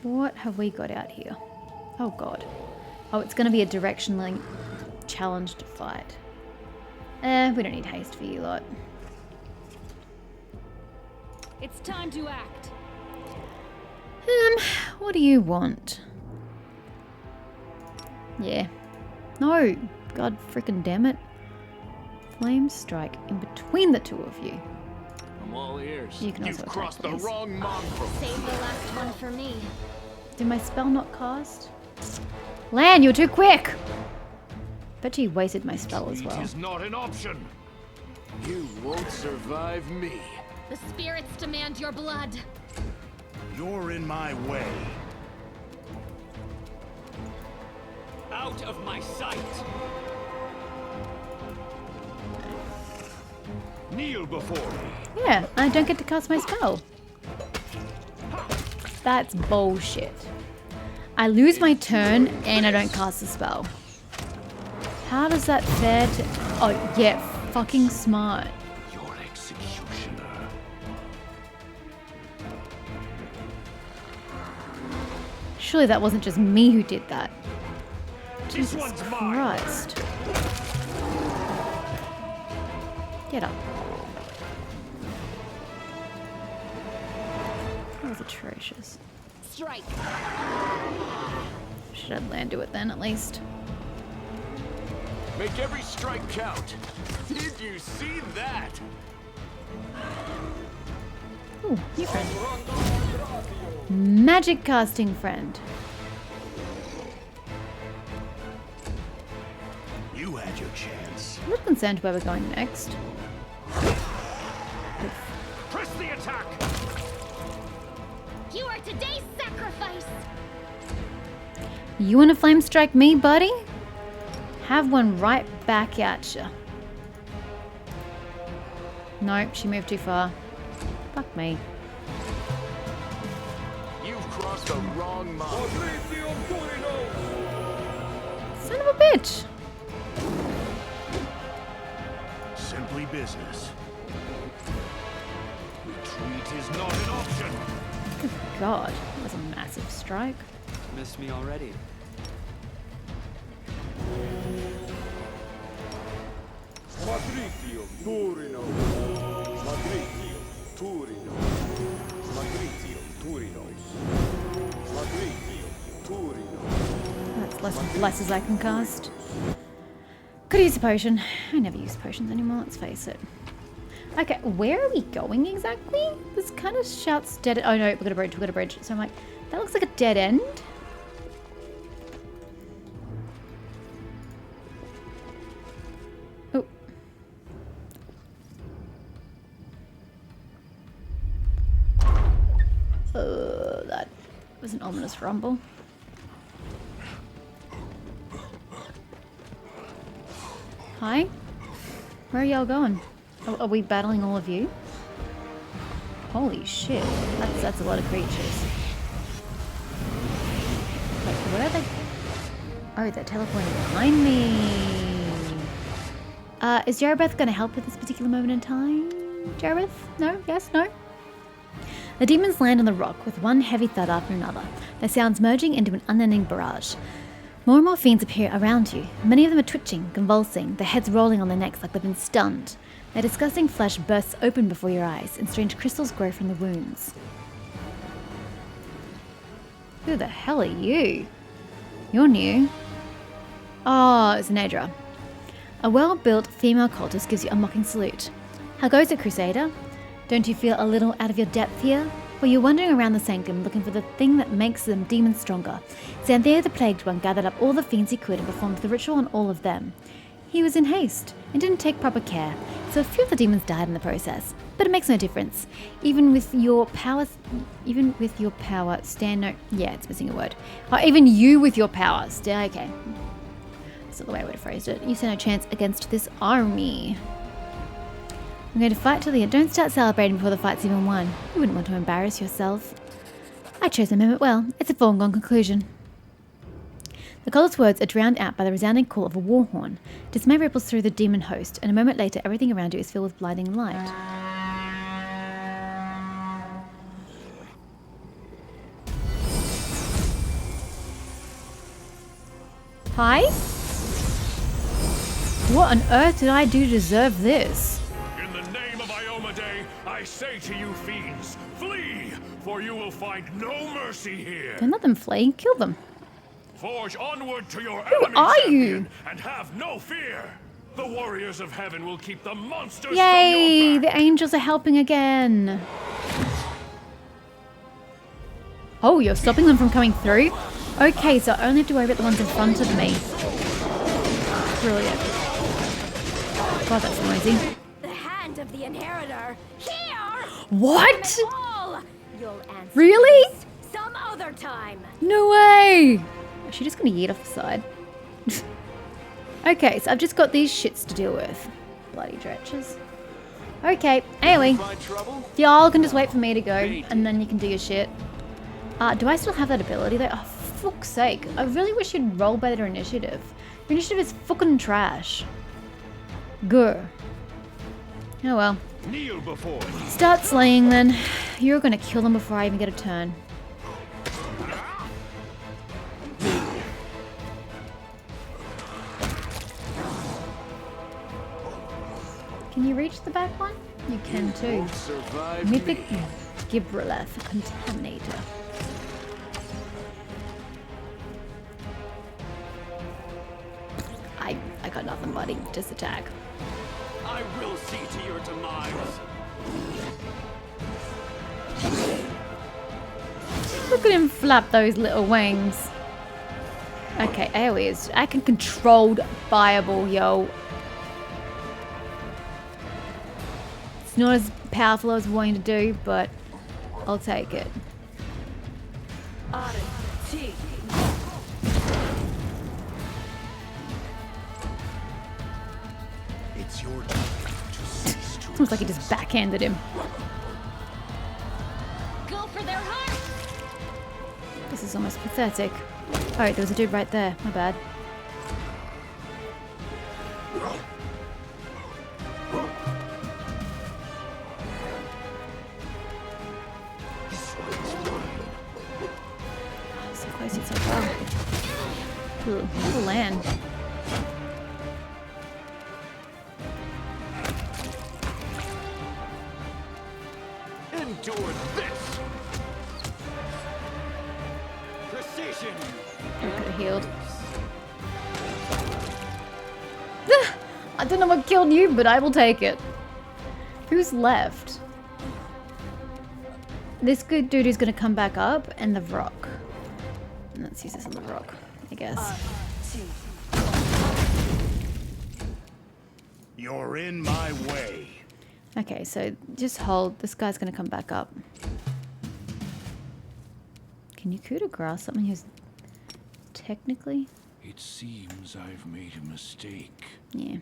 What have we got out here? Oh god. Oh, it's going to be a directionally challenged fight. We don't need haste for you lot. It's time to act. What do you want? Yeah. No. God freaking damn it. Flame strike in between the two of you. I'm all ears. You can also You've attack, crossed the please. wrong mongrel. Save the last one for me. Did my spell not cast? Lan, you're too quick! Bet you wasted my spell as well. Retreat is not an option. You won't survive me. The spirits demand your blood. You're in my way. Out of my sight. Kneel before me. Yeah, I don't get to cast my spell. That's bullshit. I lose my turn and I don't cast the spell. How does that fare to... Oh, yeah, fucking smart. Your executioner. Surely that wasn't just me who did that. This Jesus one's mine. Christ. Get up. That was atrocious. Strike. Should have Lan do it then, at least. Make every strike count. Did you see that? Ooh, new friend. Magic casting friend. You had your chance. I'm not concerned where we're going next. Press the attack. You are today's sacrifice. You want to flame strike me, buddy? Have one right back at you. Nope, she moved too far. Fuck me. You've crossed the wrong mongrel. Son of a bitch. Simply business. Retreat is not an option. Good God, that was a massive strike. Missed me already. Magritio Turino. Magritio Turino. Magritio Turinos. Magritio Turino. That's less blesses I can cast. Could use a potion. I never use potions anymore, let's face it. Okay, where are we going exactly? This kind of shouts dead. Oh no, we've got a bridge, we've got a bridge. So I'm like, that looks like a dead end. Oh. That was an ominous rumble. Hi? Where are y'all going? Are we battling all of you? Holy shit. That's a lot of creatures. Wait, where are they? Oh, they're teleporting behind me. Is Jarabeth going to help with this particular moment in time? Jarabeth? No? Yes? No? The demons land on the rock with one heavy thud after another, their sounds merging into an unending barrage. More and more fiends appear around you. Many of them are twitching, convulsing, their heads rolling on their necks like they've been stunned. Their disgusting flesh bursts open before your eyes, and strange crystals grow from the wounds. Who the hell are you? You're new. Oh, it's Nadra. A well-built female cultist gives you a mocking salute. How goes it, Crusader? Don't you feel a little out of your depth here? Well, you're wandering around the sanctum looking for the thing that makes them demons stronger. Xanthea the Plagued One gathered up all the fiends he could and performed the ritual on all of them. He was in haste and didn't take proper care, so a few of the demons died in the process. But it makes no difference. Even with your power, stand no... Yeah, it's missing a word. Oh, even you with your power, okay. That's not the way I would have phrased it. You stand no chance against this army. I'm going to fight till the end. Don't start celebrating before the fight's even won. You wouldn't want to embarrass yourself. I chose the moment well. It's a foregone conclusion. The cultist's words are drowned out by the resounding call of a war horn. Dismay ripples through the demon host, and a moment later everything around you is filled with blinding light. Hi? What on earth did I do to deserve this? In the name of Iomade, I say to you fiends, flee, for you will find no mercy here. Don't let them flee. Kill them. Forge onward to your Who enemy are champion, you? and have no fear. The warriors of heaven will keep the monsters Yay! from your back. The angels are helping again. Oh, you're stopping them from coming through? Okay, so I only have to worry about the ones in front of me. Brilliant. God, that's noisy. The hand of the inheritor. Here! What? All! You'll answer Really? this some other time. No way! Is she just gonna yeet off the side? Okay, so I've just got these shits to deal with. Bloody dretches. Okay, anyway. Find trouble? Y'all can just wait for me to go, and then you can do your shit. Do I still have that ability though? Oh, for fuck's sake. I really wish you'd roll better initiative. Your initiative is fucking trash. Grr. Oh well. Kneel before me. Start slaying then. You're gonna kill them before I even get a turn. Can you reach the back one? You can too. Won't survive Mythic me. Gibraleth Contaminator. I got nothing, buddy. Just attack. I will see to your demise. Look at him flap those little wings. Okay, AoE is. I can controlled fireball, yo. It's not as powerful as I was wanting to do, but I'll take it. It's your turn to cease to Almost like he just backhanded him. Go for their heart. This is almost pathetic. Oh, there was a dude right there. My bad. So close, it's so far. Ooh, the land. Endure this. Precision. I could have healed. I don't know what killed you, but I will take it. Who's left? This good dude is going to come back up, and the rock. And let's use this on the rock, I guess. You're in my way. Okay, so just hold. This guy's going to come back up. Can you coup de grace something who's technically? It seems I've made a mistake. Yeah.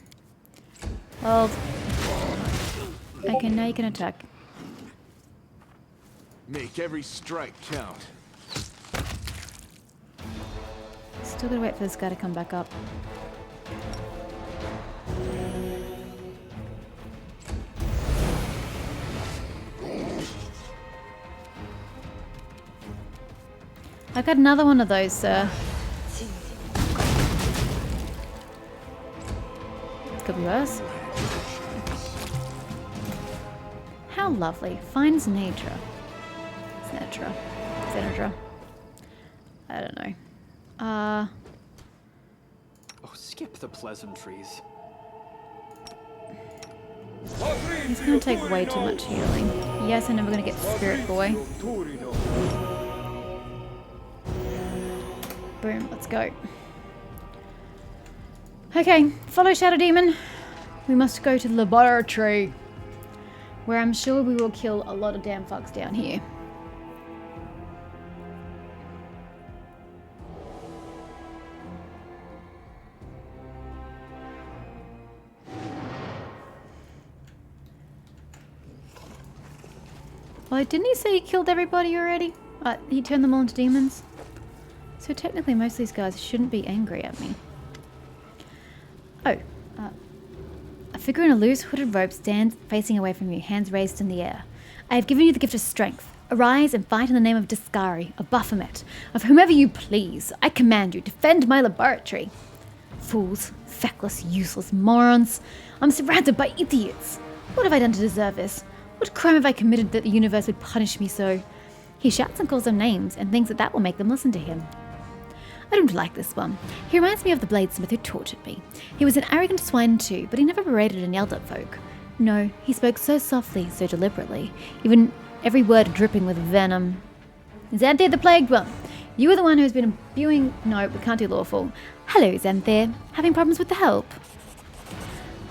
Hold. Okay, now you can attack. Make every strike count. Still gotta wait for this guy to come back up. I got another one of those, sir. Could be worse. How lovely. Fine Sinatra. Sinatra. I don't know. Oh, skip the pleasantries. It's gonna take way too much healing. Yes, I'm never gonna get Spirit Boy. Boom, let's go. Okay, follow Shadow Demon. We must go to the laboratory, where I'm sure we will kill a lot of damn fucks down here. Well, didn't he say he killed everybody already? He turned them all into demons? So technically most of these guys shouldn't be angry at me. Oh, a figure in a loose hooded robe stands facing away from you, hands raised in the air. I have given you the gift of strength. Arise and fight in the name of Discari, of Baphomet, of whomever you please. I command you, defend my laboratory. Fools, feckless, useless morons. I'm surrounded by idiots. What have I done to deserve this? What crime have I committed that the universe would punish me so? He shouts and calls them names and thinks that that will make them listen to him. I don't like this one. He reminds me of the bladesmith who tortured me. He was an arrogant swine too, but he never berated and yelled at folk. No, he spoke so softly, so deliberately, even every word dripping with venom. Xanthir the Plagued One, you are the one who's been imbuing... No, we can't do lawful. Hello, Xanthir. Having problems with the help?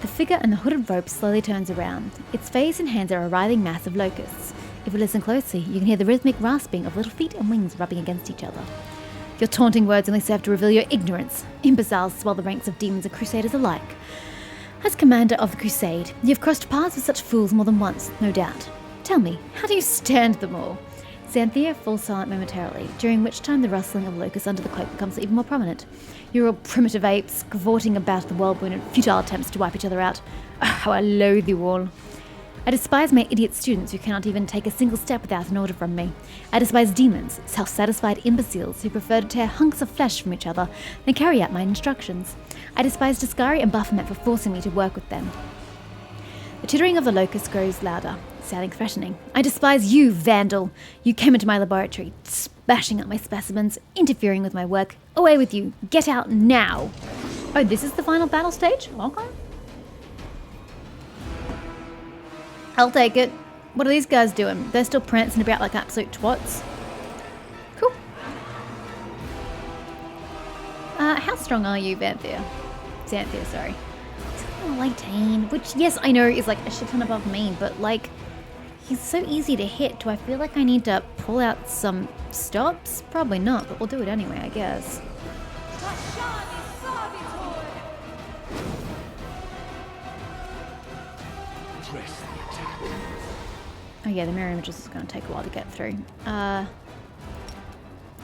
The figure in the hooded robe slowly turns around. Its face and hands are a writhing mass of locusts. If we listen closely, you can hear the rhythmic rasping of little feet and wings rubbing against each other. Your taunting words only serve to reveal your ignorance. Imbeciles swell the ranks of demons and crusaders alike. As commander of the crusade, you have crossed paths with such fools more than once, no doubt. Tell me, how do you stand them all? Xanthir falls silent momentarily, during which time the rustling of locusts under the cloak becomes even more prominent. You're all primitive apes, cavorting about the Worldwound in futile attempts to wipe each other out. Oh, how I loathe you all. I despise my idiot students who cannot even take a single step without an order from me. I despise demons, self-satisfied imbeciles who prefer to tear hunks of flesh from each other than carry out my instructions. I despise Discari and Baphomet for forcing me to work with them. The tittering of the locust grows louder, sounding threatening. I despise you, vandal! You came into my laboratory, smashing up my specimens, interfering with my work. Away with you! Get out now! Oh, this is the final battle stage? Okay. I'll take it. What are these guys doing? They're still prancing about like absolute twats. Cool. How strong are you, Xanthir? Xanthir, sorry. Oh, 18, which, yes, I know is like a shit ton above me, but like, he's so easy to hit. Do I feel like I need to pull out some stops? Probably not, but we'll do it anyway, I guess. Oh yeah, the mirror images is going to take a while to get through.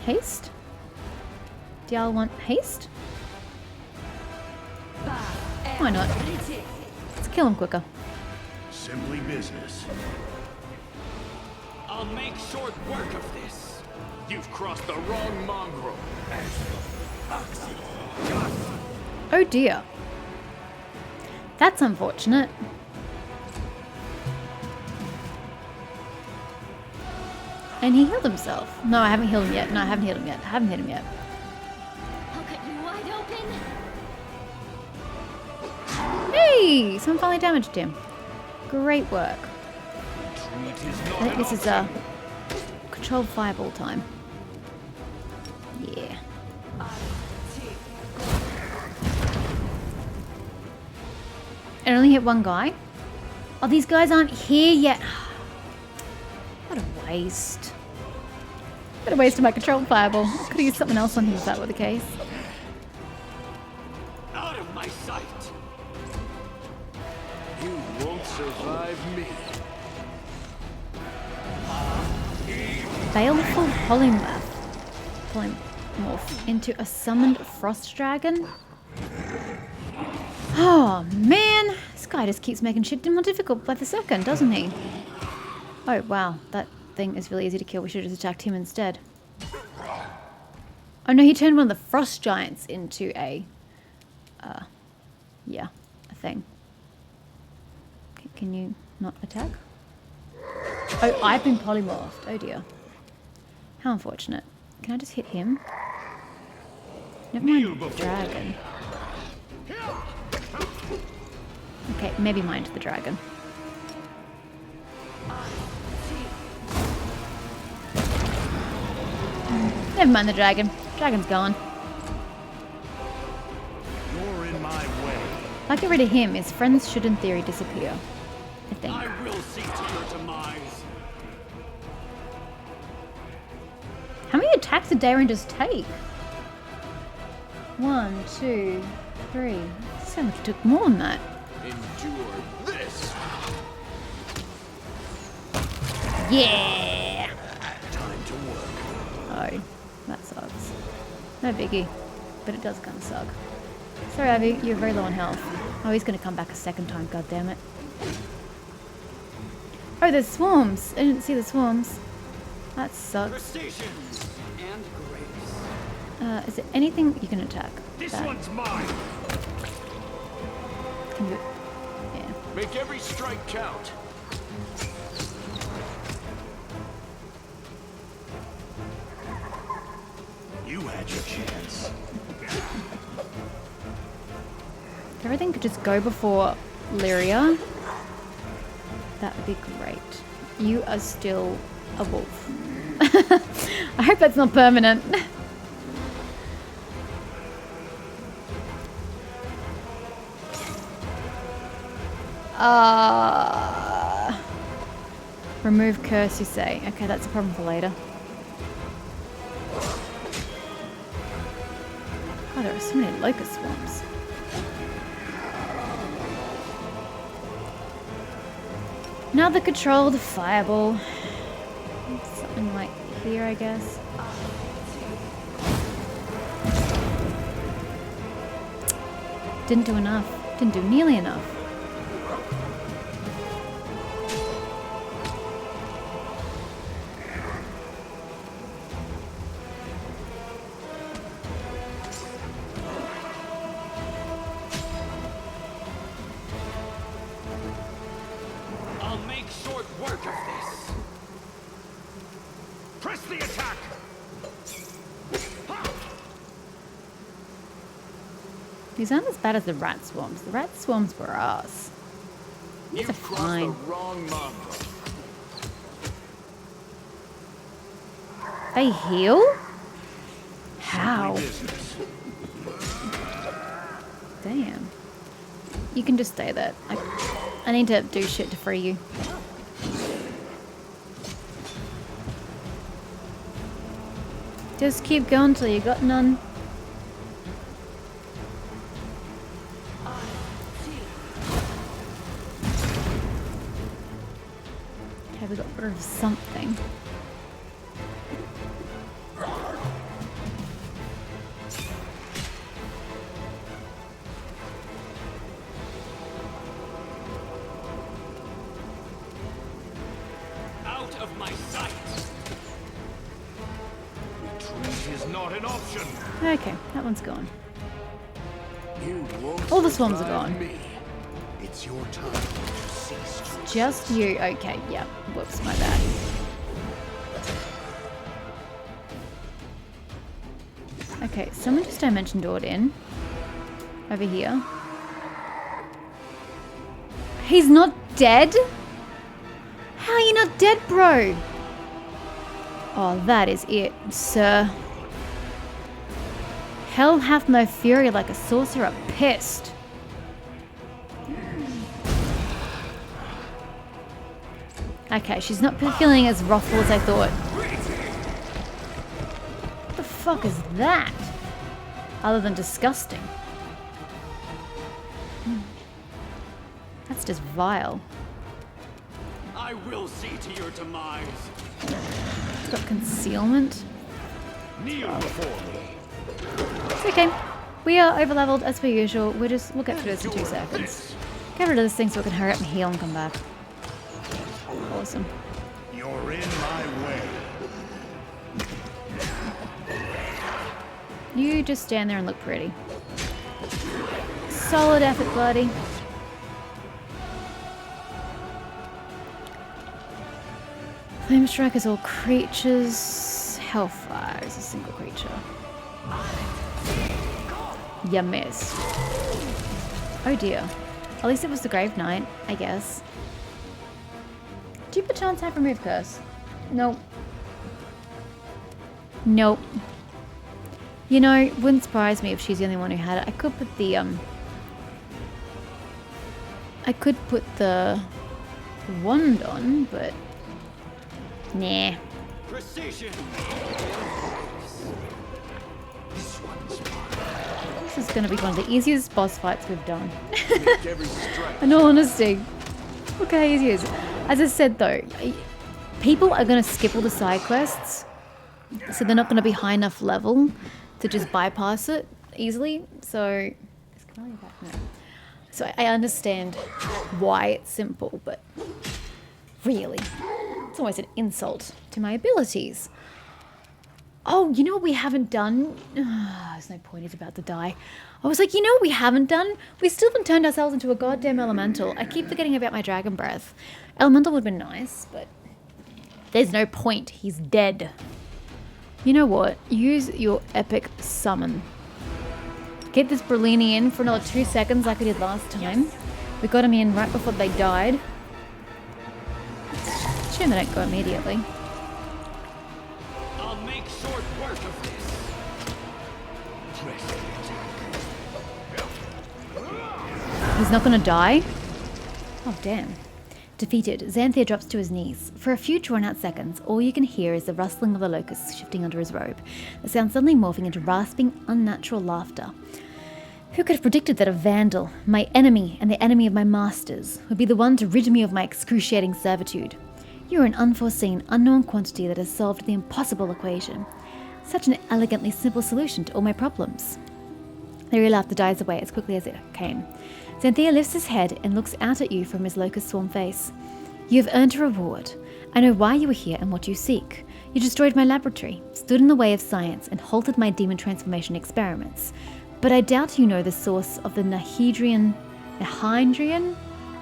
Haste? Do y'all want haste? Why not? Let's kill him quicker. Simply business. I'll make short work of this. You've crossed the wrong mongrel. Oh dear. That's unfortunate. And he healed himself. No, I haven't healed him yet. No, I haven't healed him yet. I haven't hit him yet. I'll cut you wide open. Hey! Someone finally damaged him. Great work. I think this is a controlled fireball time. Yeah. I only hit one guy. Oh, these guys aren't here yet. What a waste. What a waste of my controlled fireball. Could have used something else on him if that were the case. Out of my sight. You won't survive me. Baleful polymorph into a summoned frost dragon. Oh man, this guy just keeps making shit more difficult by the second, doesn't he? Oh wow, that thing is really easy to kill. We should have just attacked him instead. Oh no, he turned one of the frost giants into a, yeah, a thing. Can you not attack? Oh, I've been polymorphed. Oh dear. How unfortunate. Can I just hit him? Never mind the dragon. Okay, maybe mind the dragon. Never mind the dragon. Dragon's gone. You're in my way. If I get rid of him, his friends should in theory disappear. I think. I will see to your demise. How many attacks did Darren just take? 1, 2, 3. So much took more than that. Endure this. Yeah! Time to work. Oh, that sucks. No biggie, but it does kind of suck. Sorry, Abby, you're very low on health. Oh, he's gonna come back a second time, goddammit. Oh, there's swarms! I didn't see the swarms. That sucks. Precision and grace. Is there anything you can attack? This That. one's mine. Can you... Yeah. Make every strike count. You had your chance. If everything could just go before Lyria, that would be great. You are still a wolf. I hope that's not permanent. Remove curse, you say. Okay, that's a problem for later. God, there are so many locust swamps. Another controlled fireball. Something like here, I guess. Didn't do enough. Didn't do nearly enough. I'll make short work of this. Press the attack. These aren't as bad as the rat swarms. The rat swarms were ours. These are You've crossed the fine. wrong mongrel. They heal? How? Business. Damn. You can just stay there. I need to do shit to free you. Just keep going till you got none. Okay, we got rid of something. Out of my sight. Retreat is not an option. Okay, that one's gone. You won't All the swarms are survive gone. me. It's your time to cease to Just you. Okay, yeah. Whoops, my bad. Okay, someone just dimension doored in. Over here. He's not dead? How are you not dead, bro? Oh, that is it, sir. Hell hath no fury like a sorcerer pissed. Okay, she's not feeling as wrathful as I thought. What the fuck is that? Other than disgusting. That's just vile. I will see to your demise. It's got concealment. Kneel before me. It's okay. We are overleveled as per usual. We'll get through this in 2 seconds. Get rid of this thing so we can hurry up and heal and come back. Awesome. You're in my way. You just stand there and look pretty. Solid effort, buddy. Flame strike is all creatures. Hellfire is a single creature. You missed. Oh dear. At least it was the Grave Knight, I guess. Do you perchance have remove curse? Nope. Nope. You know, it wouldn't surprise me if she's the only one who had it. I could put the wand on, but nah. Precision. This one's mine. This is gonna be one of the easiest boss fights we've done. Make every strike. In all honesty. Look how easy it is. As I said though, people are gonna skip all the side quests, so they're not gonna be high enough level to just bypass it easily. So, so I understand why it's simple, but really, That's almost an insult to my abilities. Oh, you know what we haven't done? There's no point, he's about to die. I was like, you know what we haven't done? We still haven't turned ourselves into a goddamn elemental. I keep forgetting about my dragon breath. Elemental would have been nice, but there's no point. He's dead. You know what? Use your epic summon. Get this Berlini in for another 2 seconds like I did last time. We got him in right before they died. Shame they don't go immediately. I'll make short work of this. Press the attack. He's not gonna die? Oh, damn. Defeated, Xanthia drops to his knees. For a few drawn-out seconds, all you can hear is the rustling of the locusts shifting under his robe, the sound suddenly morphing into rasping, unnatural laughter. Who could have predicted that a vandal, my enemy and the enemy of my masters, would be the one to rid me of my excruciating servitude? You are an unforeseen, unknown quantity that has solved the impossible equation. Such an elegantly simple solution to all my problems. The real laughter dies away as quickly as it came. Xanthia lifts his head and looks out at you from his locust-swarm face. You have earned a reward. I know why you are here and what you seek. You destroyed my laboratory, stood in the way of science, and halted my demon transformation experiments. But I doubt you know the source of the Nahydrian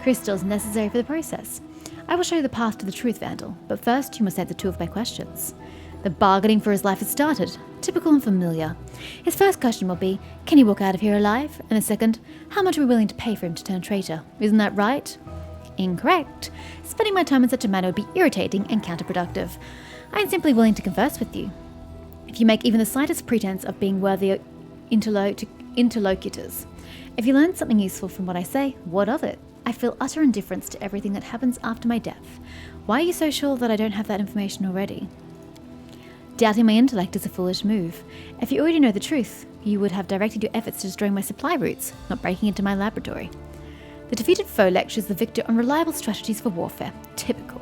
crystals necessary for the process. I will show you the path to the truth, Vandal, but first you must answer 2 of my questions. The bargaining for his life has started. Typical and familiar. His first question will be, can he walk out of here alive? And the second, how much are we willing to pay for him to turn traitor? Isn't that right? Incorrect. Spending my time in such a manner would be irritating and counterproductive. I am simply willing to converse with you. If you make even the slightest pretense of being worthy interlocutors. If you learn something useful from what I say, what of it? I feel utter indifference to everything that happens after my death. Why are you so sure that I don't have that information already? Doubting my intellect is a foolish move. If you already know the truth, you would have directed your efforts to destroying my supply routes, not breaking into my laboratory. The defeated foe lectures the victor on reliable strategies for warfare. Typical.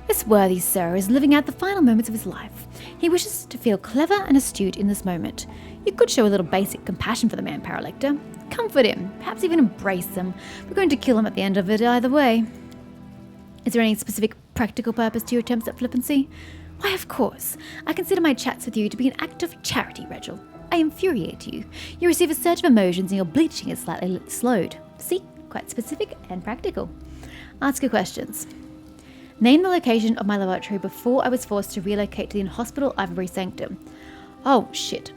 This worthy sir is living out the final moments of his life. He wishes to feel clever and astute in this moment. You could show a little basic compassion for the man, Paralector. Comfort him, perhaps even embrace him. We're going to kill him at the end of it either way. Is there any specific practical purpose to your attempts at flippancy? Why, of course. I consider my chats with you to be an act of charity, Regil. I infuriate you. You receive a surge of emotions and your bleaching is slightly slowed. See? Quite specific and practical. Ask your questions. Name the location of my laboratory before I was forced to relocate to the inhospitable Ivory Sanctum. Oh, shit.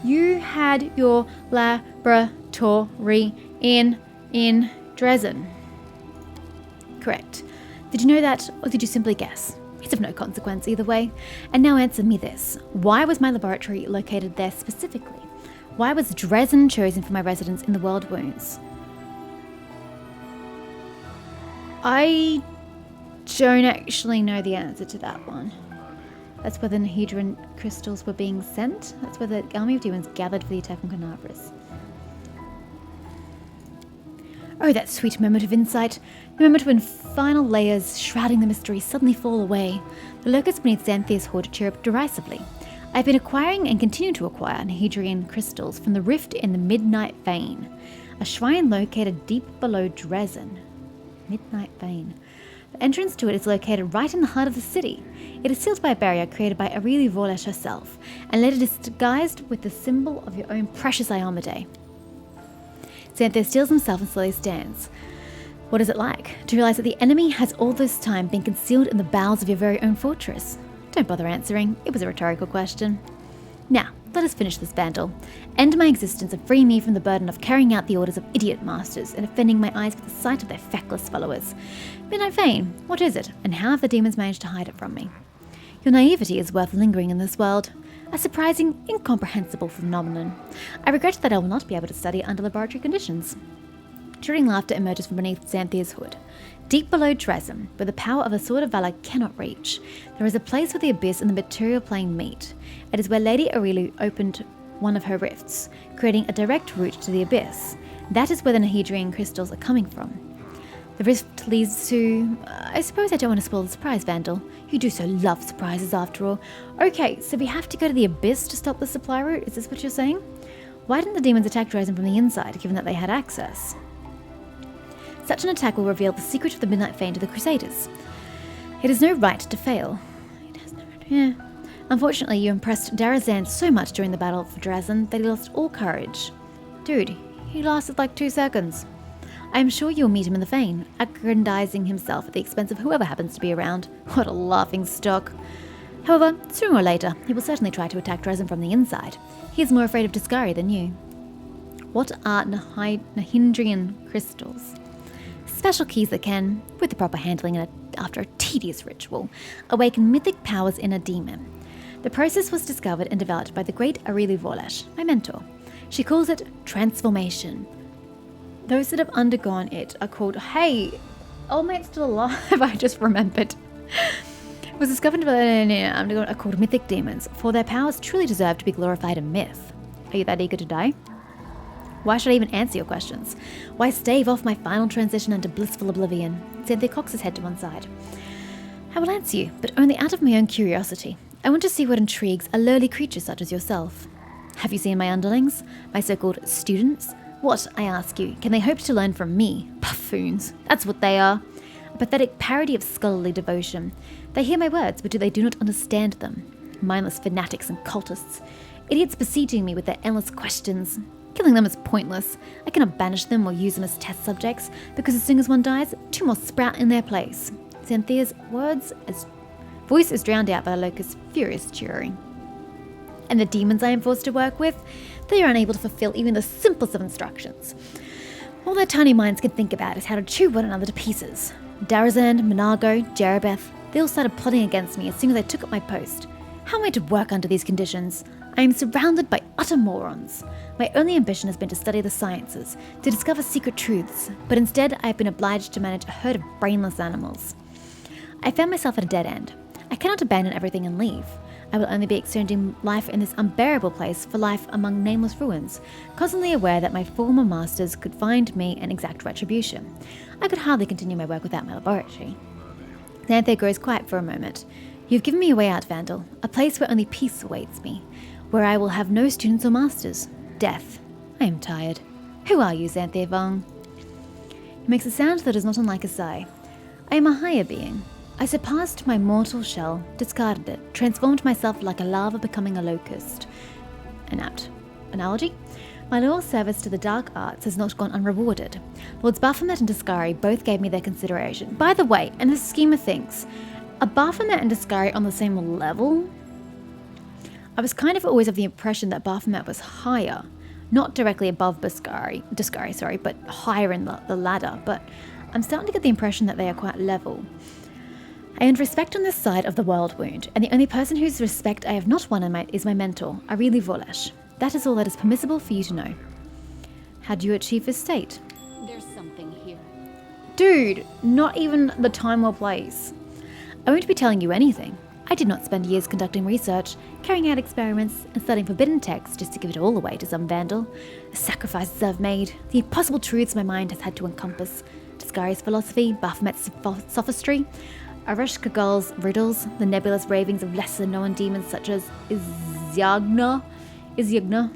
You had your laboratory in Dresden. Correct. Did you know that, or did you simply guess? It's of no consequence either way. And now answer me this. Why was my laboratory located there specifically? Why was Dresden chosen for my residence in the Worldwounds? I don't actually know the answer to that one. That's where the Nahydrian crystals were being sent. That's where the army of demons gathered for the attack on Canabras. Oh, that sweet moment of insight. The moment when final layers shrouding the mystery suddenly fall away. The locusts beneath Xanthia's hood chirp derisively. I've been acquiring and continue to acquire Nahydrian crystals from the rift in the Midnight Vein, a shrine located deep below Dresden. Midnight Vein. The entrance to it is located right in the heart of the city. It is sealed by a barrier created by Aurelie Vorlesh herself, and later disguised with the symbol of your own precious Iomedae. Xanthia steels himself and slowly stands. What is it like to realize that the enemy has all this time been concealed in the bowels of your very own fortress? Don't bother answering. It was a rhetorical question. Now, let us finish this vandal. End my existence and free me from the burden of carrying out the orders of idiot masters and offending my eyes with the sight of their feckless followers. Midnight Vein, what is it, and how have the demons managed to hide it from me? Your naivety is worth lingering in this world. A surprising, incomprehensible phenomenon. I regret that I will not be able to study under laboratory conditions. Shooting laughter emerges from beneath Xanthia's hood. Deep below Dresden, where the power of a sword of valor cannot reach, there is a place where the abyss and the material plane meet. It is where Lady Aurelie opened one of her rifts, creating a direct route to the abyss. That is where the Nahydrian crystals are coming from. The rift leads to... I suppose I don't want to spoil the surprise, Vandal. You do so love surprises after all. Okay, so we have to go to the abyss to stop the supply route? Is this what you're saying? Why didn't the demons attack Dresden from the inside, given that they had access? Such an attack will reveal the secret of the Midnight Vein to the Crusaders. It is no right to fail. It has no right. Yeah. Unfortunately, you impressed Darazan so much during the battle for Drazan that he lost all courage. Dude, he lasted like 2 seconds. I am sure you'll meet him in the Fane, aggrandizing himself at the expense of whoever happens to be around. What a laughing stock. However, sooner or later, he will certainly try to attack Drazan from the inside. He is more afraid of Discari than you. What are Nahindrian crystals? Special keys that can, with the proper handling and after a tedious ritual, awaken mythic powers in a demon. The process was discovered and developed by the great Aurelie Vorlash, my mentor. She calls it transformation. Those that have undergone it are called... Hey, old mate's still alive, I just remembered. It was discovered by are called mythic demons, for their powers truly deserve to be glorified in myth. Are you that eager to die? Why should I even answer your questions? Why stave off my final transition into blissful oblivion? Xanthia cocks his head to one side. I will answer you, but only out of my own curiosity. I want to see what intrigues a lowly creature such as yourself. Have you seen my underlings? My so-called students? What, I ask you, can they hope to learn from me? Buffoons. That's what they are. A pathetic parody of scholarly devotion. They hear my words, but they do not understand them. Mindless fanatics and cultists. Idiots besieging me with their endless questions. Killing them is pointless. I cannot banish them or use them as test subjects, because as soon as one dies, 2 more sprout in their place. Xanthia's voice is drowned out by the locust's furious cheering. And the demons I am forced to work with, they are unable to fulfill even the simplest of instructions. All their tiny minds can think about is how to chew one another to pieces. Darazan, Monargo, Jerabeth, they all started plotting against me as soon as I took up my post. How am I to work under these conditions? I am surrounded by utter morons. My only ambition has been to study the sciences, to discover secret truths, but instead I have been obliged to manage a herd of brainless animals. I found myself at a dead end. I cannot abandon everything and leave. I will only be exchanging life in this unbearable place for life among nameless ruins, constantly aware that my former masters could find me and exact retribution. I could hardly continue my work without my laboratory. Xanthia grows quiet for a moment. You've given me a way out, Vandal, a place where only peace awaits me, where I will have no students or masters. Death. I am tired. Who are you, Xanthia Vong? He makes a sound that is not unlike a sigh. I am a higher being. I surpassed my mortal shell, discarded it, transformed myself like a larva becoming a locust. An apt analogy? My loyal service to the dark arts has not gone unrewarded. Lords Baphomet and Discari both gave me their consideration. By the way, in the scheme of things, are Baphomet and Discari on the same level? I was kind of always of the impression that Baphomet was higher, not directly above Discari, but higher in the ladder, but I'm starting to get the impression that they are quite level. I earned respect on this side of the Worldwound, and the only person whose respect I have not won is my mentor, Aurelie Vorlash. That is all that is permissible for you to know. How do you achieve this state? There's something here. Dude, not even the time or place. I won't be telling you anything. I did not spend years conducting research, carrying out experiments, and studying forbidden texts just to give it all away to some vandal. The sacrifices I've made, the impossible truths my mind has had to encompass, Discari's philosophy, Baphomet's sophistry, Arishkagul's riddles, the nebulous ravings of lesser-known demons such as Izyagna,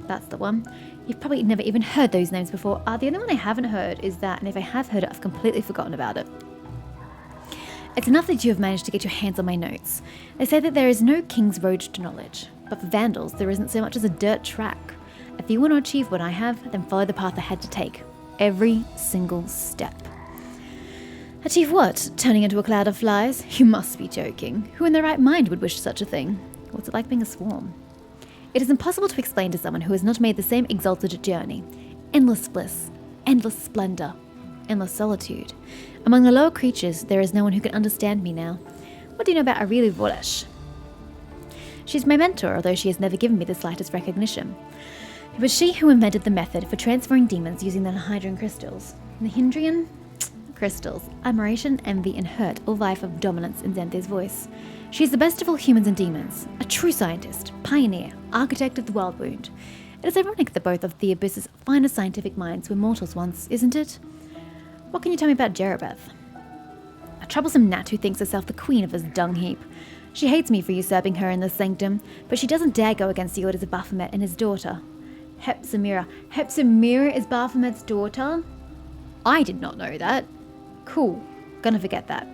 that's the one. You've probably never even heard those names before. The only one I haven't heard is that, and if I have heard it, I've completely forgotten about it. It's enough that you have managed to get your hands on my notes. They say that there is no king's road to knowledge, but for vandals there isn't so much as a dirt track. If you want to achieve what I have, then follow the path I had to take. Every single step. Achieve what? Turning into a cloud of flies? You must be joking. Who in their right mind would wish such a thing? What's it like being a swarm? It is impossible to explain to someone who has not made the same exalted journey. Endless bliss, endless splendor, endless solitude. Among the lower creatures, there is no one who can understand me now. What do you know about Aurelie Vorlash? She's my mentor, although she has never given me the slightest recognition. It was she who invented the method for transferring demons using the Nahindrian crystals. Nahindrian crystals. Admiration, envy, and hurt all vie for dominance in Xanthia's voice. She is the best of all humans and demons, a true scientist, pioneer, architect of the Worldwound. It is ironic that both of the Abyss's finest scientific minds were mortals once, isn't it? What can you tell me about Jerabeth? A troublesome gnat who thinks herself the queen of this dung heap. She hates me for usurping her in this sanctum, but she doesn't dare go against the orders of Baphomet and his daughter. Hepzimira. Hepzimira is Baphomet's daughter? I did not know that. Cool. Gonna forget that.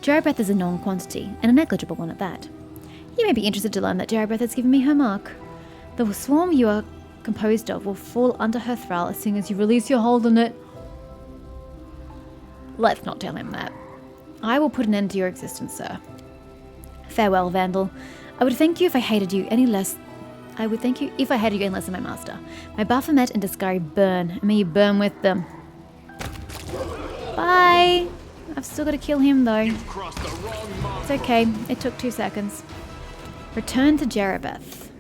Jerobeth is a known quantity, and a negligible one at that. You may be interested to learn that Jerobeth has given me her mark. The swarm you are composed of will fall under her thrall as soon as you release your hold on it. Let's not tell him that. I will put an end to your existence, sir. Farewell, Vandal. I would thank you if I hated you any less. I would thank you if I hated you any less than my master. My Baphomet and Discari burn, and may you burn with them. Bye! I've still got to kill him, though. You've crossed the wrong mongrel. It's okay. It took 2 seconds. Return to Jerobeth.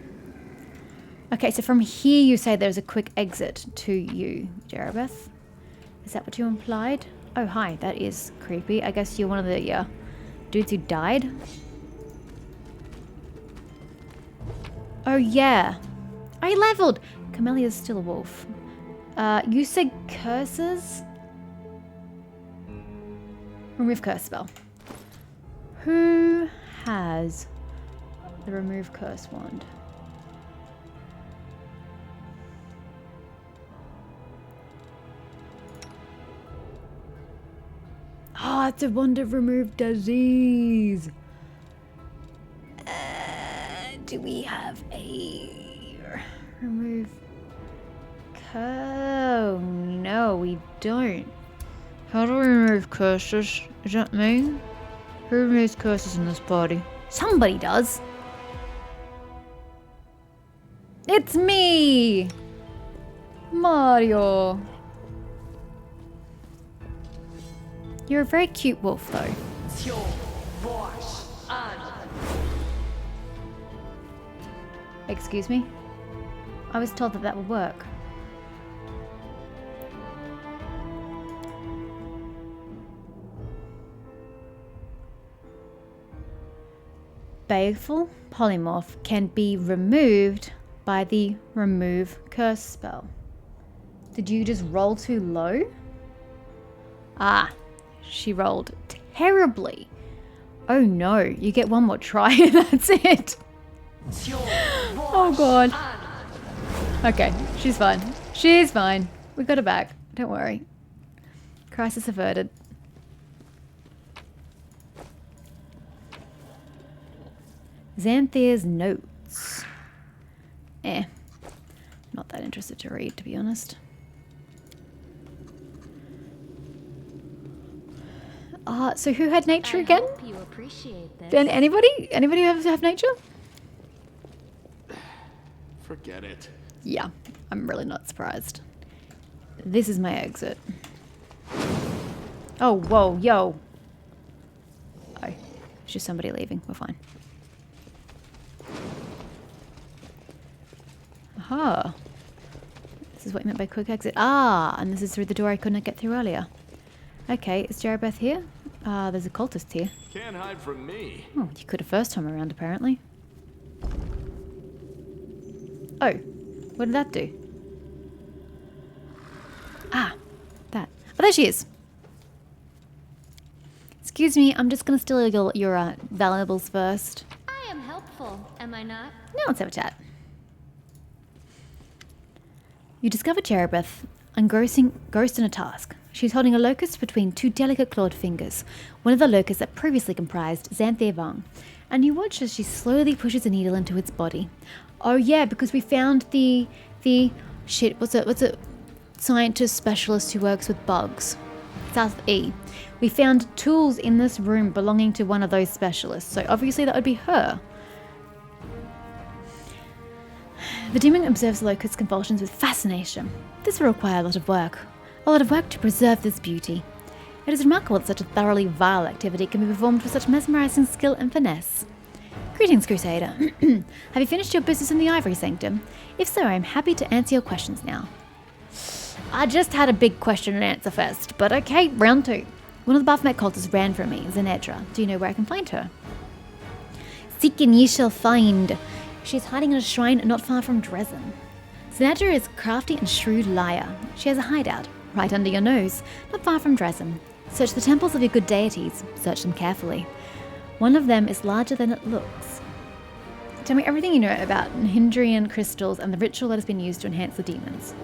Okay, so from here you say there's a quick exit to you, Jerobeth. Is that what you implied? Oh, hi. That is creepy. I guess you're one of the dudes who died. Oh, yeah. I leveled. Camelia's still a wolf. You said curses? Remove curse spell. Who has the remove curse wand? Ah, it's a wand of remove disease. Do we have a remove curse? Oh, no, we don't. How do we remove curses? Is that me? Who removes curses in this party? Somebody does. It's me! Mario. You're a very cute wolf, though. Excuse me? I was told that that would work. Baleful polymorph can be removed by the remove curse spell. Did you just roll too low? Ah, she rolled terribly. Oh no, you get one more try and that's it. Oh god. Okay, she's fine. She's fine. We got her back. Don't worry. Crisis averted. Xanthir's notes. Not that interested to read, to be honest. So who had nature again? I hope you appreciate this. Then anybody? Anybody have nature? Forget it. Yeah, I'm really not surprised. This is my exit. Oh, whoa, yo. Oh, it's just somebody leaving. We're fine. Aha. This is what you meant by quick exit. Ah, and this is through the door I couldn't get through earlier. Okay, is Jerobeth here? There's a cultist here. Can't hide from me. Oh, you could have first time around, apparently. Oh, what did that do? Ah, that. Oh, there she is. Excuse me, I'm just going to steal your valuables first. I am helpful, am I not? Now let's have a chat. You discover Jerobeth engrossed in a task. She's holding a locust between 2 delicate clawed fingers, one of the locusts that previously comprised Xanthir Vang, and you watch as she slowly pushes a needle into its body. Oh yeah, because we found the shit, what's it, scientist specialist who works with bugs. South of E. We found tools in this room belonging to one of those specialists, so obviously that would be her. The demon observes Locust's convulsions with fascination. This will require a lot of work to preserve this beauty. It is remarkable that such a thoroughly vile activity can be performed with such mesmerizing skill and finesse. Greetings, Crusader. Have you finished your business in the Ivory Sanctum? If so, I am happy to answer your questions now. I just had a big question and answer first, but okay, round 2. One of the Baphomet cultists ran from me, Zenedra. Do you know where I can find her? Seek and ye shall find. She is hiding in a shrine not far from Dresden. Zenedra is a crafty and shrewd liar. She has a hideout right under your nose, not far from Dresden. Search the temples of your good deities. Search them carefully. One of them is larger than it looks. Tell me everything you know about Hindrian crystals and the ritual that has been used to enhance the demons.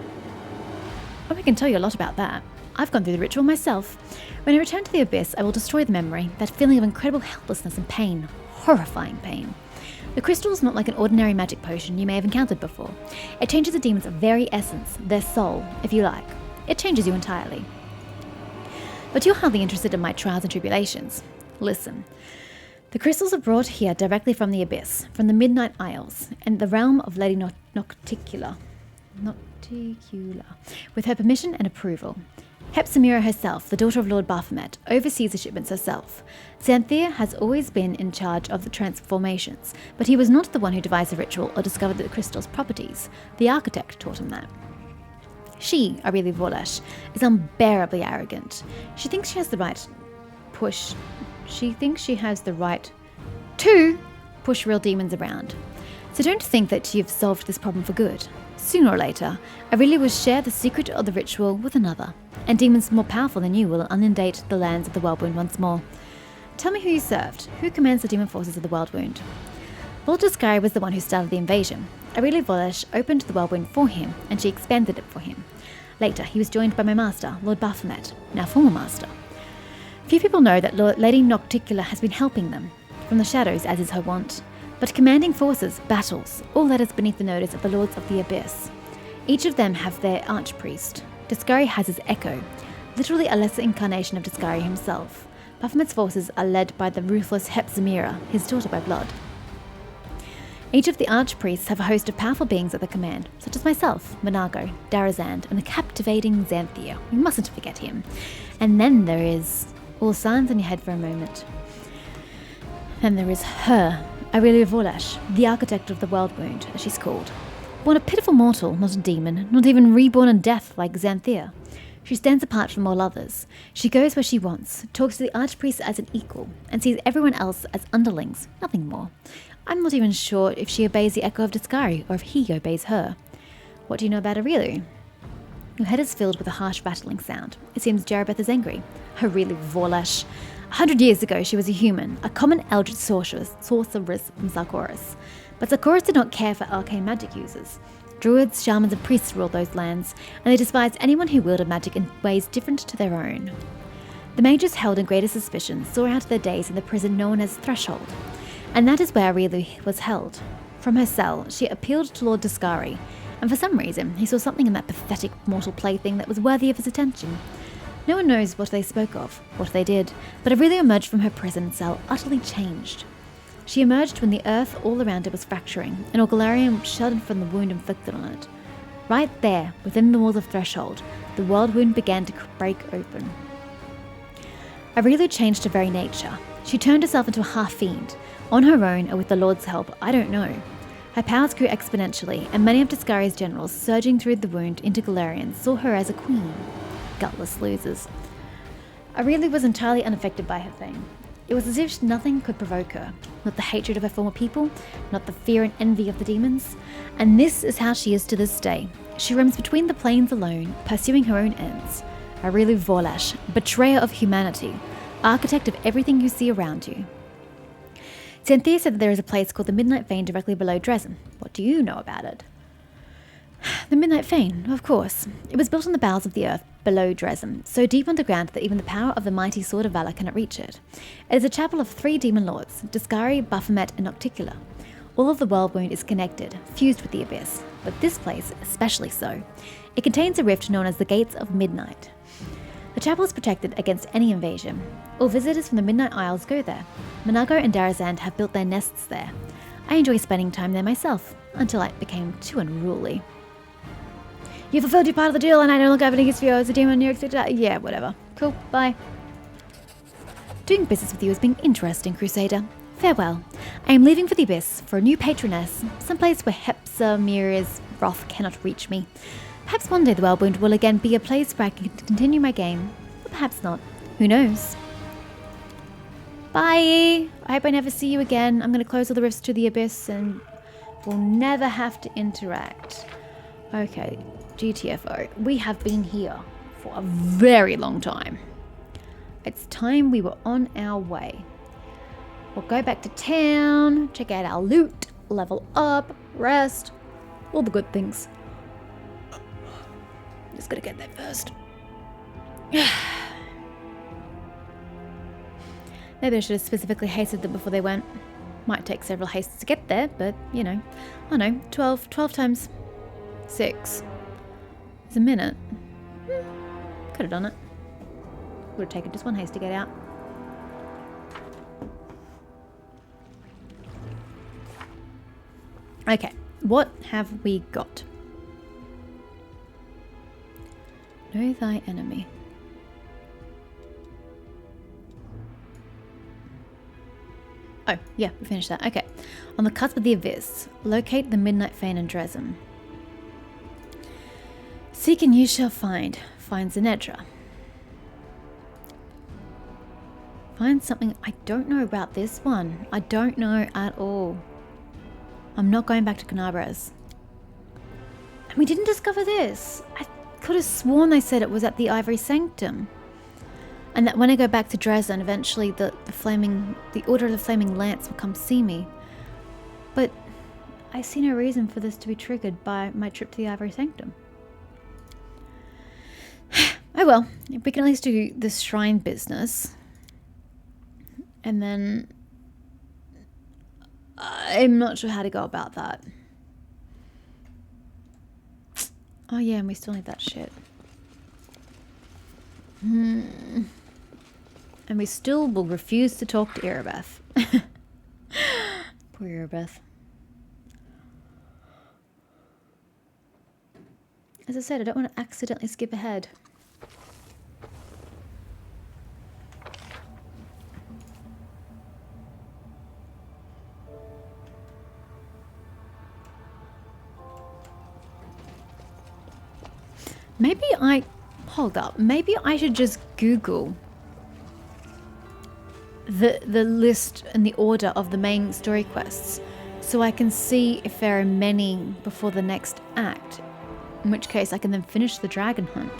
Oh, I can tell you a lot about that. I've gone through the ritual myself. When I return to the Abyss, I will destroy the memory, that feeling of incredible helplessness and pain. Horrifying pain. The crystal is not like an ordinary magic potion you may have encountered before. It changes a demon's very essence, their soul, if you like. It changes you entirely. But you're hardly interested in my trials and tribulations. Listen. The crystals are brought here directly from the Abyss, from the Midnight Isles, and the realm of Lady Nocticula, with her permission and approval. Hepzibah herself, the daughter of Lord Baphomet, oversees the shipments herself. Xanthea has always been in charge of the transformations, but he was not the one who devised the ritual or discovered the crystal's properties. The architect taught him that. She, Aurelia Vorlash, is unbearably arrogant. She thinks she has the right to push real demons around. So don't think that you've solved this problem for good. Sooner or later, Aurelia will share the secret of the ritual with another, and demons more powerful than you will inundate the lands of the Worldwound once more. Tell me who you served. Who commands the demon forces of the Worldwound? Lord Discari was the one who started the invasion. Aurelia Vorlash opened the Worldwound for him, and she expanded it for him. Later, he was joined by my master, Lord Baphomet, now former master. Few people know that Lady Nocticula has been helping them, from the shadows as is her wont. But commanding forces, battles, all that is beneath the notice of the Lords of the Abyss. Each of them have their archpriest. Discari has his echo, literally a lesser incarnation of Discari himself. Baphomet's forces are led by the ruthless Hepzibah, his daughter by blood. Each of the archpriests have a host of powerful beings at their command, such as myself, Monago, Darazand, and the captivating Xanthea. You mustn't forget him. And then there is... all silence in your head for a moment. Then there is her, Aurelia Vorlash, the architect of the Worldwound, as she's called. Born a pitiful mortal, not a demon, not even reborn in death like Xanthea. She stands apart from all others. She goes where she wants, talks to the archpriest as an equal, and sees everyone else as underlings, nothing more. I'm not even sure if she obeys the echo of Discari, or if he obeys her. What do you know about Aurelia? Your head is filled with a harsh rattling sound. It seems Jarabeth is angry. Aurelia Vorlash. 100 years ago, she was a human, a common eldritch sorceress from Sarkoris. But Sarkoris did not care for arcane magic users. Druids, shamans, and priests ruled those lands, and they despised anyone who wielded magic in ways different to their own. The mages held in greater suspicion saw out their days in the prison known as Threshold, and that is where Aurelia was held. From her cell, she appealed to Lord Discari, and for some reason, he saw something in that pathetic mortal plaything that was worthy of his attention. No one knows what they spoke of, what they did, but Aurelia emerged from her prison cell utterly changed. She emerged when the earth all around it was fracturing, and Golarion shuddered from the wound inflicted on it. Right there, within the walls of Threshold, the Worldwound began to break open. Aurelia changed her very nature. She turned herself into a half-fiend. On her own, or with the Lord's help, I don't know. Her powers grew exponentially, and many of Discari's generals surging through the wound into Golarion saw her as a queen. Gutless losers. Aurelia was entirely unaffected by her fame. It was as if nothing could provoke her. Not the hatred of her former people, not the fear and envy of the demons. And this is how she is to this day. She roams between the planes alone, pursuing her own ends. Aurelia Vorlash, betrayer of humanity, architect of everything you see around you. Xanthea said that there is a place called the Midnight Fane directly below Dresden. What do you know about it? The Midnight Fane, of course. It was built in the bowels of the earth below Dresden, so deep underground that even the power of the mighty Sword of Valor cannot reach it. It is a chapel of 3 demon lords, Discari, Baphomet, and Nocticula. All of the Worldwound is connected, fused with the Abyss, but this place especially so. It contains a rift known as the Gates of Midnight. The chapel is protected against any invasion. All visitors from the Midnight Isles go there. Monago and Darazand have built their nests there. I enjoy spending time there myself, until I became too unruly. You fulfilled your part of the deal and I no longer have any use for you as a demon in New York City. Yeah, whatever. Cool, bye. Doing business with you has been interesting, Crusader. Farewell. I am leaving for the Abyss, for a new patroness, someplace where Hepzibah's wrath cannot reach me. Perhaps one day the Worldwound will again be a place where I can continue my game. Or perhaps not. Who knows? Bye! I hope I never see you again. I'm going to close all the rifts to the Abyss and we'll never have to interact. Okay, GTFO. We have been here for a very long time. It's time we were on our way. We'll go back to town, check out our loot, level up, rest, all the good things. just gotta get there first. Maybe I should have specifically hasted them before they went. Might take several hastes to get there, but, you know. I know, 12 times 6. It's a minute. Could have done it. Would have taken just one haste to get out. Okay, what have we got? Know thy enemy. Oh, yeah, we finished that. Okay. On the cusp of the abyss, locate the Midnight Fane and Dresden. Seek and you shall find. Find Zenedra. Find something. I don't know about this one. I don't know at all. I'm not going back to Canabras. And we didn't discover this. I could have sworn they said it was at the Ivory Sanctum. And that when I go back to Dresden, eventually the Order of the Flaming Lance will come see me. But I see no reason for this to be triggered by my trip to the Ivory Sanctum. Oh well, we can at least do the shrine business. And then I'm not sure how to go about that. Oh yeah, and we still need that shit. And we still will refuse to talk to Erebeth. Poor Erebeth. As I said, I don't want to accidentally skip ahead. Hold up. Maybe I should just Google the list and the order of the main story quests so I can see if there are many before the next act. In which case I can then finish the dragon hunt.